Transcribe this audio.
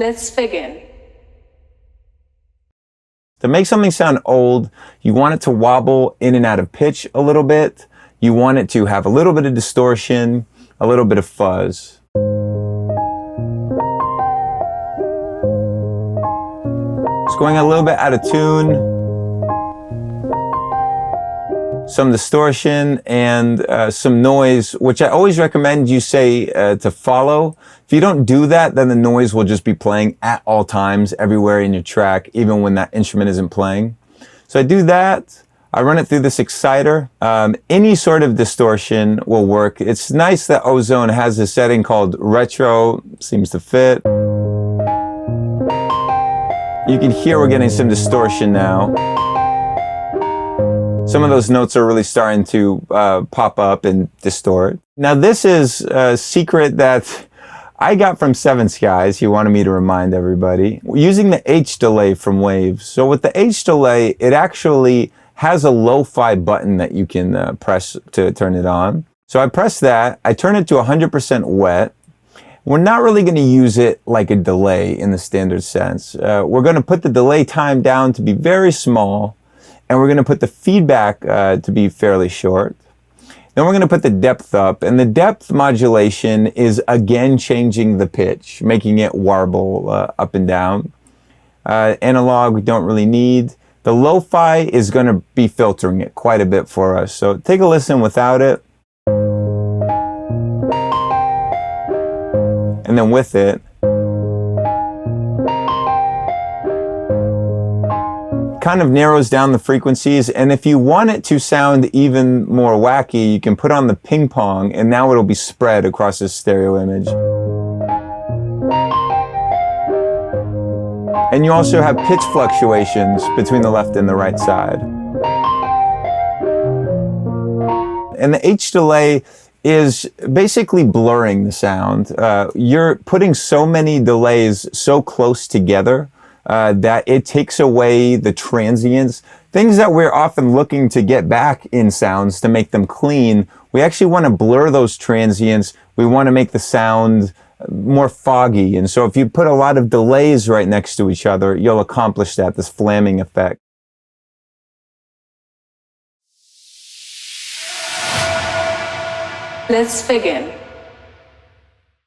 Let's begin. To make something sound old, you want it to wobble in and out of pitch a little bit. You want it to have a little bit of distortion, a little bit of fuzz. It's going a little bit out of tune. Some distortion and some noise, which I always recommend you say to follow. If you don't do that, then the noise will just be playing at all times, everywhere in your track, even when that instrument isn't playing. So I do that. I run it through this exciter. Any sort of distortion will work. It's nice that Ozone has a setting called retro, seems to fit. You can hear we're getting some distortion now. Some of those notes are really starting to pop up and distort. Now this is a secret that I got from Seven Skies. He wanted me to remind everybody. Using the H delay from Waves. So with the H delay, it actually has a lo-fi button that you can press to turn it on. So I press that, I turn it to 100% wet. We're not really going to use it like a delay in the standard sense. We're going to put the delay time down to be very small. And we're going to put the feedback to be fairly short. Then we're going to put the depth up. And the depth modulation is again changing the pitch, making it warble up and down. Analog we don't really need. The lo-fi is going to be filtering it quite a bit for us. So take a listen without it. And then with it. Kind of narrows down the frequencies, and if you want it to sound even more wacky, you can put on the ping pong, and now it'll be spread across this stereo image. And you also have pitch fluctuations between the left and the right side. And the H delay is basically blurring the sound. You're putting so many delays so close together that it takes away the transients, things that we're often looking to get back in sounds to make them clean. We actually want to blur those transients. We want to make the sound more foggy. And so if you put a lot of delays right next to each other, you'll accomplish that, this flamming effect. Let's begin.